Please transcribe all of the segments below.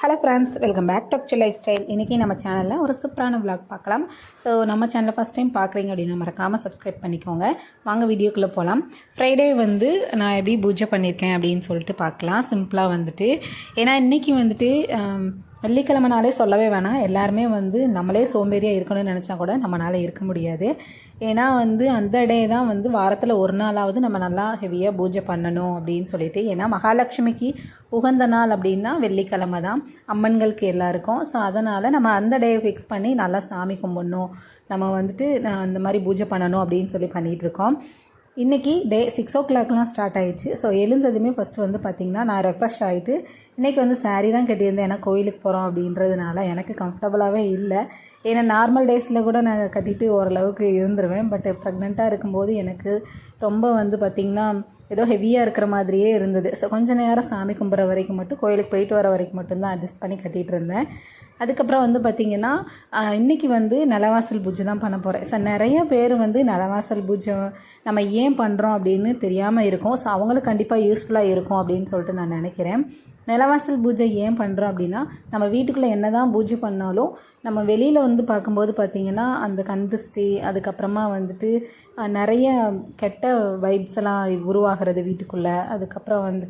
Hello friends, welcome back to actual lifestyle. இன்றைக்கி நம்ம சேனலில் ஒரு சூப்பரான விளாக் பார்க்கலாம். ஸோ நம்ம சேனலில் ஃபஸ்ட் டைம் பார்க்குறீங்க அப்படின்னா மறக்காமல் சப்ஸ்கிரைப் பண்ணிக்கோங்க. வாங்க வீடியோக்குள்ளே போகலாம். ஃப்ரைடே நான் எப்படி பூஜை பண்ணியிருக்கேன் அப்படின்னு சொல்லிட்டு பார்க்கலாம். சிம்பிளாக ஏன்னா இன்றைக்கி வெள்ளிக்கிழமைனாலே சொல்லவே வேணாம். எல்லாருமே நம்மளே சோம்பேறியாக இருக்கணும்னு நினச்சா கூட நம்மளால் இருக்க முடியாது. ஏன்னா அந்த டே தான் வாரத்தில் ஒரு நாளாவது நம்ம நல்லா ஹெவியாக பூஜை பண்ணணும் அப்படின்னு சொல்லிட்டு. ஏன்னா மகாலட்சுமிக்கு உகந்த நாள் அப்படின்னா வெள்ளிக்கிழமை தான் அம்மன்களுக்கு எல்லாருக்கும். ஸோ அதனால் நம்ம அந்த டே ஃபிக்ஸ் பண்ணி நல்லா சாமி கும்பிடணும், நம்ம அந்த மாதிரி பூஜை பண்ணணும் அப்படின்னு சொல்லி பண்ணிகிட்ருக்கோம். இன்றைக்கி டே 6 o'clock ஸ்டார்ட் ஆகிடுச்சு. ஸோ எழுந்ததுமே ஃபஸ்ட்டு பார்த்திங்கன்னா நான் ரெஃப்ரெஷ் ஆகிட்டு இன்றைக்கி சாரீ தான் கட்டியிருந்தேன். ஏன்னா கோயிலுக்கு போகிறோம் அப்படின்றதுனால எனக்கு கம்ஃபர்டபுளாகவே இல்லை. ஏன்னா நார்மல் டேஸில் கூட நான் கட்டிட்டு ஓரளவுக்கு இருந்துருவேன். பட் ப்ரெக்னெண்ட்டாக இருக்கும்போது எனக்கு ரொம்ப பார்த்திங்கன்னா ஏதோ ஹெவியாக இருக்கிற மாதிரியே இருந்தது. ஸோ கொஞ்சம் நேரம் சாமி கும்பிட்ற வரைக்கும் மட்டும், கோயிலுக்கு போயிட்டு வர வரைக்கும் மட்டும்தான் அட்ஜஸ்ட் பண்ணி கட்டிகிட்டு இருந்தேன். அதுக்கப்புறம் பார்த்திங்கன்னா இன்றைக்கி நிலவாசல் பூஜை தான் பண்ண போகிறேன். ஸோ நிறைய பேர் நிலவாசல் பூஜை நம்ம ஏன் பண்ணுறோம் அப்படின்னு தெரியாமல் இருக்கும். ஸோ அவங்களுக்கு கண்டிப்பாக யூஸ்ஃபுல்லாக இருக்கும் அப்படின்னு சொல்லிட்டு நான் நினைக்கிறேன். நிலவாசல் பூஜை ஏன் பண்ணுறோம் அப்படின்னா, நம்ம வீட்டுக்குள்ளே என்ன தான் பூஜை பண்ணாலும் நம்ம வெளியில் பார்க்கும்போது பார்த்திங்கன்னா அந்த கந்திஷ்டி, அதுக்கப்புறமா நிறைய கெட்ட வைப்ஸ் எல்லாம் உருவாகிறது வீட்டுக்குள்ளே. அதுக்கப்புறம்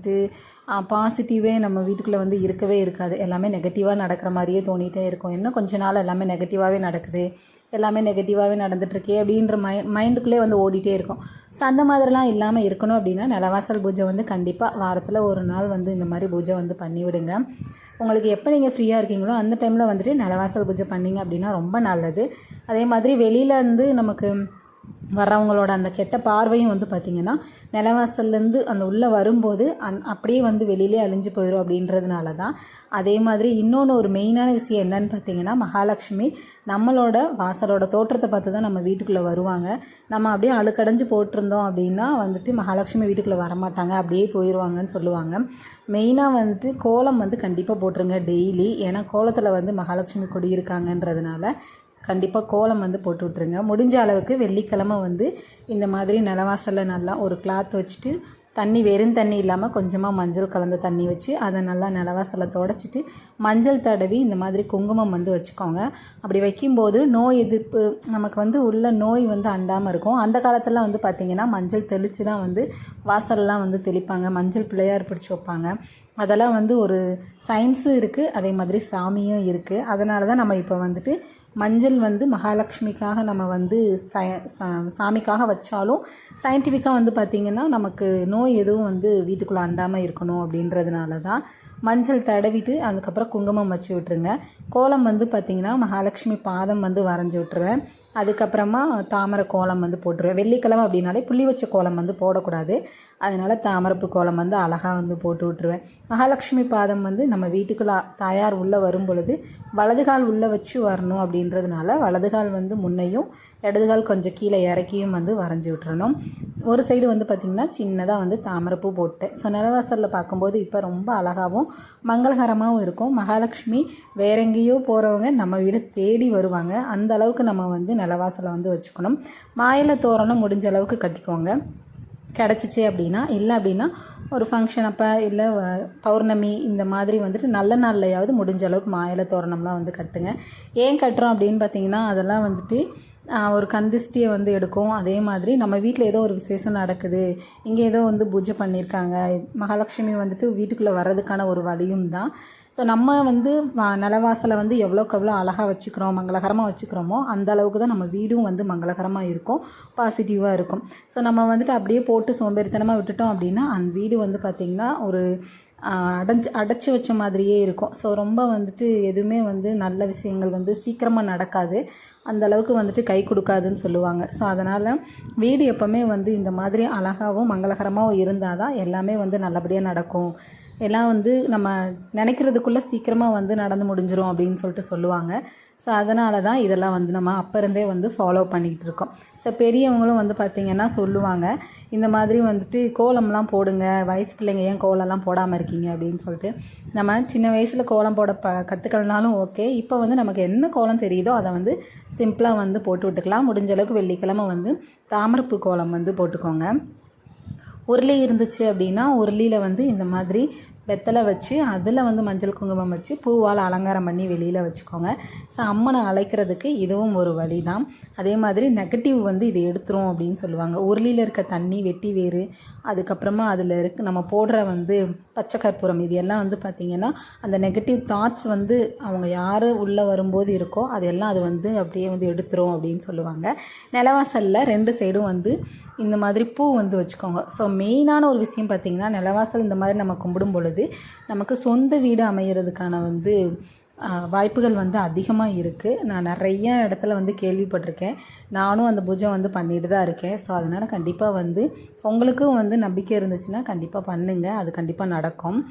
பாசிட்டிவே நம்ம வீட்டுக்குள்ளே இருக்கவே இருக்காது. எல்லாமே நெகட்டிவாக நடக்கிற மாதிரியே தோணிகிட்டே இருக்கும். இன்னும் கொஞ்ச நாள் எல்லாமே நெகட்டிவாகவே நடக்குது, எல்லாமே நெகட்டிவாகவே நடந்துகிட்ருக்கே அப்படின்ற மைண்டுக்குள்ளே ஓடிட்டே இருக்கும். ஸோ அந்த மாதிரிலாம் இல்லாமல் இருக்கணும் அப்படின்னா நிலவாசல் பூஜை கண்டிப்பாக வாரத்தில் ஒரு நாள் இந்த மாதிரி பூஜை பண்ணிவிடுங்க. உங்களுக்கு எப்போ நீங்கள் ஃப்ரீயாக இருக்கீங்களோ அந்த டைமில் நிலவாசல் பூஜை பண்ணிங்க அப்படின்னா ரொம்ப நல்லது. அதே மாதிரி வெளியிலேருந்து நமக்கு வர்றவங்களோட அந்த கெட்ட பார்வையும் பார்த்திங்கன்னா நிலவாசல்லேருந்து அந்த உள்ளே வரும்போது அப்படியே வெளியிலே அழிஞ்சு போயிடும் அப்படின்றதுனால தான். அதே மாதிரி இன்னொன்று ஒரு மெயினான விஷயம் என்னன்னு பார்த்திங்கன்னா, மகாலட்சுமி நம்மளோட வாசலோட தோற்றத்தை பார்த்து தான் நம்ம வீட்டுக்குள்ளே வருவாங்க. நம்ம அப்படியே அழுக்கடைஞ்சு போட்டிருந்தோம் அப்படின்னா மகாலட்சுமி வீட்டுக்குள்ளே வரமாட்டாங்க, அப்படியே போயிடுவாங்கன்னு சொல்லுவாங்க. மெயினாக கோலம் கண்டிப்பாக போட்டுருங்க டெய்லி. ஏன்னா கோலத்தில் மகாலட்சுமி குடியிருக்காங்கன்றதுனால கண்டிப்பாக கோலம் போட்டு விட்ருங்க. முடிஞ்ச அளவுக்கு வெள்ளிக்கிழமை இந்த மாதிரி நிலவாசலில் நல்லா ஒரு கிளாத் வச்சுட்டு வெறும் தண்ணி இல்லாமல் கொஞ்சமாக மஞ்சள் கலந்த தண்ணி வச்சு அதை நல்லா நிலவாசலை தொடச்சிட்டு மஞ்சள் தடவி இந்த மாதிரி குங்குமம் வச்சுக்கோங்க. அப்படி வைக்கும்போது நோய் எதிர்ப்பு நமக்கு உள்ள நோய் அண்டாமல் இருக்கும். அந்த காலத்தில் பார்த்திங்கன்னா மஞ்சள் தெளித்து தான் வாசல்லாம் தெளிப்பாங்க. மஞ்சள் பிள்ளையார் பிடிச்சி வைப்பாங்க. அதெல்லாம் ஒரு சயின்ஸும் இருக்குது, அதே மாதிரி சாமியும் இருக்குது. அதனால தான் நம்ம இப்போ மஞ்சள் மகாலட்சுமிக்காக நம்ம சாமிக்காக வச்சாலும் சயின்டிஃபிக்காக பார்த்திங்கன்னா நமக்கு நோய் எதுவும் வீட்டுக்குள்ளே அண்டாமல் இருக்கணும் அப்படின்றதுனால தான் மஞ்சள் தடவிட்டு அதுக்கப்புறம் குங்குமம் வச்சு விட்டுருங்க. கோலம் பார்த்திங்கன்னா மகாலட்சுமி பாதம் வரைஞ்சி விட்டுருவேன். அதுக்கப்புறமா தாமரை கோலம் போட்டுருவேன். வெள்ளிக்கிழமை அப்படின்னாலே புள்ளி வச்ச கோலம் போடக்கூடாது. அதனால் தாமரைப்பு கோலம் அழகாக போட்டு விட்டுருவேன். மகாலட்சுமி பாதம் நம்ம வீட்டுக்குள்ளே தாயார் உள்ளே வரும் பொழுது வலதுகால் உள்ளே வச்சு வரணும் அப்படின்றதுனால வலதுகால் முன்னையும் இடதுகால் கொஞ்சம் கீழே இறக்கியும் வரைஞ்சி விட்டுறணும். ஒரு சைடு பார்த்திங்கன்னா சின்னதாக தாமரைப்பூ போட்டேன். ஸோ நிலவாசலில் பார்க்கும்போது இப்போ ரொம்ப அழகாகவும் மங்களகரமாகவும் இருக்கும். மகாலட்சுமி வேற எங்கேயோ போகிறவங்க நம்ம வீடு தேடி வருவாங்க. அந்த அளவுக்கு நம்ம நிலவாசலை வச்சுக்கணும். மாயிலை தோரணம் முடிஞ்ச அளவுக்கு கட்டிக்கோங்க. கிடச்சிச்சு அப்படின்னா, இல்லை அப்படின்னா ஒரு ஃபங்க்ஷன் அப்போ இல்லை பௌர்ணமி இந்த மாதிரி நல்ல நாள்லையாவது முடிஞ்ச அளவுக்கு மாயிலை தோரணம்லாம் கட்டுங்க. ஏன் கட்டுறோம் அப்படின்னு பார்த்தீங்கன்னா, அதெல்லாம் ஒரு கந்திஷ்டியை எடுக்கும். அதே மாதிரி நம்ம வீட்டில் ஏதோ ஒரு விசேஷம் நடக்குது, இங்கே ஏதோ பூஜை பண்ணியிருக்காங்க, மகாலட்சுமி வீட்டுக்குள்ளே வர்றதுக்கான ஒரு வழியும் தான். ஸோ நம்ம நிலவாசலை எவ்வளோக்கு எவ்வளோ அழகாக வச்சுக்கிறோம், மங்களகரமாக வச்சுக்கிறோமோ அந்த அளவுக்கு தான் நம்ம வீடும் மங்களகரமாக இருக்கும், பாசிட்டிவாக இருக்கும். ஸோ நம்ம அப்படியே போட்டு சோம்பேறித்தனமாக விட்டுட்டோம் அப்படின்னா அந்த வீடு பார்த்திங்கன்னா ஒரு அடைச்சி வச்ச மாதிரியே இருக்கும். ஸோ ரொம்ப எதுவுமே நல்ல விஷயங்கள் சீக்கிரமாக நடக்காது, அந்த அளவுக்கு கை கொடுக்காதுன்னு சொல்லுவாங்க. ஸோ அதனால் வீடு எப்போவுமே இந்த மாதிரி அழகாகவும் மங்களகரமாகவும் இருந்தால் தான் எல்லாமே நல்லபடியாக நடக்கும். எல்லாம் நம்ம நினைக்கிறதுக்குள்ளே சீக்கிரமாக நடந்து முடிஞ்சிரும் அப்படின்னு சொல்லிட்டு சொல்லுவாங்க. ஸோ அதனால தான் இதெல்லாம் நம்ம அப்போ இருந்தே ஃபாலோ பண்ணிக்கிட்டு இருக்கோம். ஸோ பெரியவங்களும் பார்த்திங்கன்னா சொல்லுவாங்க, இந்த மாதிரி கோலம்லாம் போடுங்க, வயசு பிள்ளைங்க ஏன் கோலம்லாம் போடாமல் இருக்கீங்க அப்படின்னு சொல்லிட்டு. நம்ம சின்ன வயசில் கோலம் போட கற்றுக்கலனாலும் ஓகே, இப்போ நமக்கு என்ன கோலம் தெரியுதோ அதை சிம்பிளாக போட்டு விட்டுக்கலாம். முடிஞ்ச அளவுக்கு வெள்ளிக்கிழமை தாமரைப்பூ கோலம் போட்டுக்கோங்க. உருளி இருந்துச்சு அப்படின்னா உருளியில் இந்த மாதிரி வெத்தலை வச்சு அதில் வந்து மஞ்சள் குங்குமம் வச்சு பூவால் அலங்காரம் பண்ணி வெளியில் வச்சுக்கோங்க. ஸோ அம்மனை அழைக்கிறதுக்கு இதுவும் ஒரு வழி தான். அதே மாதிரி நெகட்டிவ் வந்து இது எடுத்துரும் அப்படின்னு சொல்லுவாங்க. உருளியில் இருக்க தண்ணி, வெட்டி வேறு, அதுக்கப்புறமா அதில் நம்ம போடுற வந்து பச்சை கற்பூரம், இது எல்லாம் வந்து பார்த்திங்கன்னா அந்த நெகட்டிவ் தாட்ஸ் வந்து அவங்க யார் உள்ளே வரும்போது இருக்கோ அதெல்லாம் அது வந்து அப்படியே வந்து எடுத்துரும் அப்படின்னு சொல்லுவாங்க. நிலவாசலில் 2 சைடும் வந்து இந்த மாதிரி பூ வந்து வச்சுக்கோங்க. ஸோ மெயினான ஒரு விஷயம் பார்த்திங்கன்னா, நிலவாசல் இந்த மாதிரி நம்ம கும்பிடும் பொழுது நமக்கு சொந்த வீடு அமைகிறதுக்கான வந்து வாய்ப்புகள் வந்து அதிகமாக இருக்குது. நான் நிறைய இடத்துல வந்து கேள்விப்பட்டிருக்கேன். நானும் அந்த பூஜை வந்து பண்ணிட்டு தான் இருக்கேன். ஸோ அதனால் கண்டிப்பாக வந்து உங்களுக்கும் வந்து நம்பிக்கை இருந்துச்சுன்னா கண்டிப்பாக பண்ணுங்கள், அது கண்டிப்பாக நடக்கும்.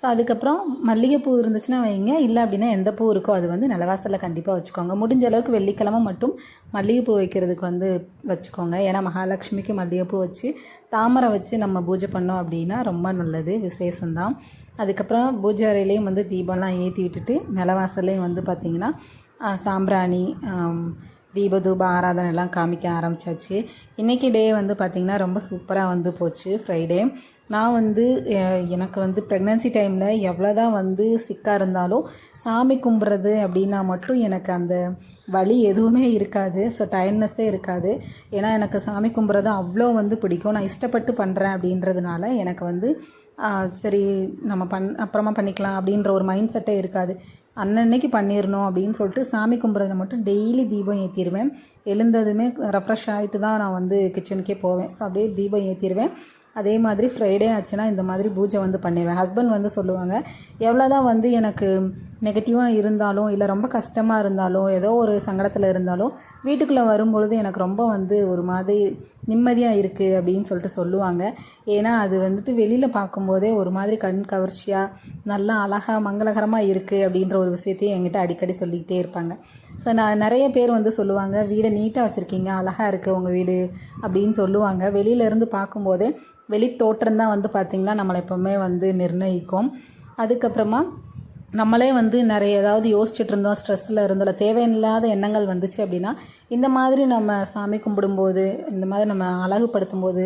ஸோ அதுக்கப்புறம் மல்லிகைப்பூ இருந்துச்சுன்னா வைங்க, இல்லை அப்படின்னா எந்த பூ இருக்கோ அது வந்து நிலவாசலில் கண்டிப்பாக வச்சுக்கோங்க. முடிஞ்ச அளவுக்கு வெள்ளிக்கிழமை மட்டும் மல்லிகைப்பூ வைக்கிறதுக்கு வந்து வச்சுக்கோங்க. ஏன்னா மகாலட்சுமிக்கு மல்லிகைப்பூ வச்சு தாமரை வச்சு நம்ம பூஜை பண்ணோம் அப்படின்னா ரொம்ப நல்லது, விசேஷந்தான். அதுக்கப்புறம் பூஜை அறையிலையும் வந்து தீபம்லாம் ஏற்றி விட்டுட்டு நிலவாசல்லையும் வந்து பார்த்திங்கன்னா சாம்பிராணி, தீபதூப ஆராதனைலாம் காமிக்க ஆரம்பித்தாச்சு. இன்றைக்கி டே வந்து பார்த்திங்கன்னா ரொம்ப சூப்பராக வந்து போச்சு. ஃப்ரைடே நான் வந்து எனக்கு வந்து ப்ரெக்னன்சி டைமில் எவ்வளோ தான் வந்து சிக்காக இருந்தாலும் சாமி கும்பிட்றது அப்படின்னா மட்டும் எனக்கு அந்த வலி எதுவுமே இருக்காது. ஸோ டயர்ட்னஸ்ஸே இருக்காது. ஏன்னா எனக்கு சாமி கும்பிட்றது அவ்வளோ வந்து பிடிக்கும். நான் இஷ்டப்பட்டு பண்ணுறேன் அப்படின்றதுனால எனக்கு வந்து சரி நம்ம அப்புறமா பண்ணிக்கலாம் அப்படின்ற ஒரு மைண்ட் செட்டே இருக்காது. அன்னன்னைக்கு பண்ணிடணும் அப்படின்னு சொல்லிட்டு சாமி கும்பிட்றதுல மட்டும் டெய்லி தீபம் ஏற்றிடுவேன். எழுந்ததுமே ரெஃப்ரெஷ் ஆகிட்டு தான் நான் வந்து கிச்சனுக்கே போவேன். ஸோ அப்படியே தீபம் ஏற்றிடுவேன். அதே மாதிரி ஃப்ரைடே ஆச்சுன்னா இந்த மாதிரி பூஜை வந்து பண்ணிடுவேன். ஹஸ்பண்ட் வந்து சொல்லுவாங்க, எவ்வளோ தான் வந்து எனக்கு நெகட்டிவாக இருந்தாலும் இல்லை ரொம்ப கஷ்டமாக இருந்தாலும் ஏதோ ஒரு சங்கடத்தில் இருந்தாலும் வீட்டுக்குள்ளே வரும்பொழுது எனக்கு ரொம்ப வந்து ஒரு மாதிரி நிம்மதியாக இருக்குது அப்படின்னு சொல்லிட்டு சொல்லுவாங்க. ஏன்னா அது வந்துட்டு வெளியில் பார்க்கும்போதே ஒரு மாதிரி கண் கவர்ச்சியாக நல்லா அழகாக மங்களகரமாக இருக்குது அப்படின்ற ஒரு விஷயத்தையும் என்கிட்ட அடிக்கடி சொல்லிக்கிட்டே இருப்பாங்க. ஸோ நான் நிறைய பேர் வந்து சொல்லுவாங்க, வீடை நீட்டாக வச்சுருக்கீங்க, அழகாக இருக்குது உங்கள் வீடு அப்படின்னு சொல்லுவாங்க. வெளியிலேருந்து பார்க்கும்போதே வெளி தோற்றம் தான் வந்து பார்த்திங்கன்னா நம்மளை எப்போவுமே வந்து நிர்ணயிக்கும். அதுக்கப்புறமா நம்மளே வந்து நிறைய ஏதாவது யோசிச்சுட்டு இருந்தோம், ஸ்ட்ரெஸ்ஸில் இருந்தோம், தேவையில்லாத எண்ணங்கள் வந்துச்சு அப்படின்னா இந்த மாதிரி நம்ம சாமி கும்பிடும்போது, இந்த மாதிரி நம்ம அழகுபடுத்தும் போது,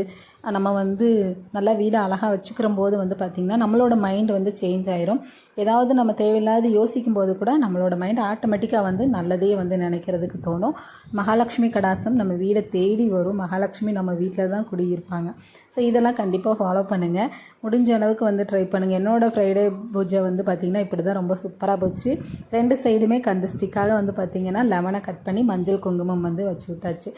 நம்ம வந்து நல்லா வீடை அழகாக வச்சுக்கிற போது வந்து பார்த்திங்கன்னா நம்மளோட மைண்ட் வந்து சேஞ்ச் ஆயிரும். ஏதாவது நம்ம தேவையில்லாத யோசிக்கும் போது கூட நம்மளோட மைண்ட் ஆட்டோமேட்டிக்காக வந்து நல்லதே வந்து நினைக்கிறதுக்கு தோணும். மகாலட்சுமி கடாசம் நம்ம வீடை தேடி வரும். மகாலட்சுமி நம்ம வீட்டில் தான் குடியிருப்பாங்க. ஸோ இதெல்லாம் கண்டிப்பாக ஃபாலோ பண்ணுங்கள். முடிஞ்ச அளவுக்கு வந்து ட்ரை பண்ணுங்கள். என்னோடய ஃப்ரைடே பூஜை வந்து பார்த்திங்கன்னா இப்படி தான் ரொம்ப சூப்பராக போச்சு. 2 சைடுமே கந்த ஸ்டிக்காக வந்து பார்த்திங்கன்னா லெமனை கட் பண்ணி மஞ்சள் குங்குமம் வந்து வச்சு விட்டாச்சு.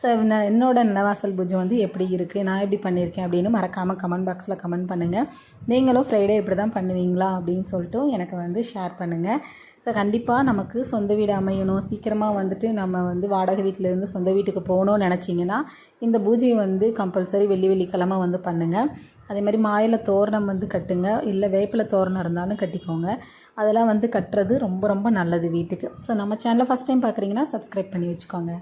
ஸோ என்னோடய நிலவாசல் பூஜை வந்து எப்படி இருக்குது, நான் எப்படி பண்ணியிருக்கேன் அப்படின்னு மறக்காமல் கமெண்ட் பாக்ஸில் கமெண்ட் பண்ணுங்கள். நீங்களும் ஃப்ரைடே இப்படி தான் பண்ணுவீங்களா அப்படின்னு சொல்லிட்டு எனக்கு வந்து ஷேர் பண்ணுங்கள். ஸோ கண்டிப்பாக நமக்கு சொந்த வீடு அமையணும், சீக்கிரமாக வந்துட்டு நம்ம வந்து வாடகை வீட்டிலேருந்து சொந்த வீட்டுக்கு போகணும்னு நினச்சிங்கன்னா இந்த பூஜையை வந்து கம்பல்சரி வெள்ளிக்கிழமை வந்து பண்ணுங்கள். அதே மாதிரி மாயில தோரணம் வந்து கட்டுங்க, இல்லை வேப்பிலை தோரணம் இருந்தாலும் கட்டிக்கோங்க. அதெல்லாம் வந்து கட்டுறது ரொம்ப ரொம்ப நல்லது வீட்டுக்கு. ஸோ நம்ம சேனலை ஃபஸ்ட் டைம் பார்க்குறீங்கன்னா சப்ஸ்கிரைப் பண்ணி வச்சுக்கோங்க.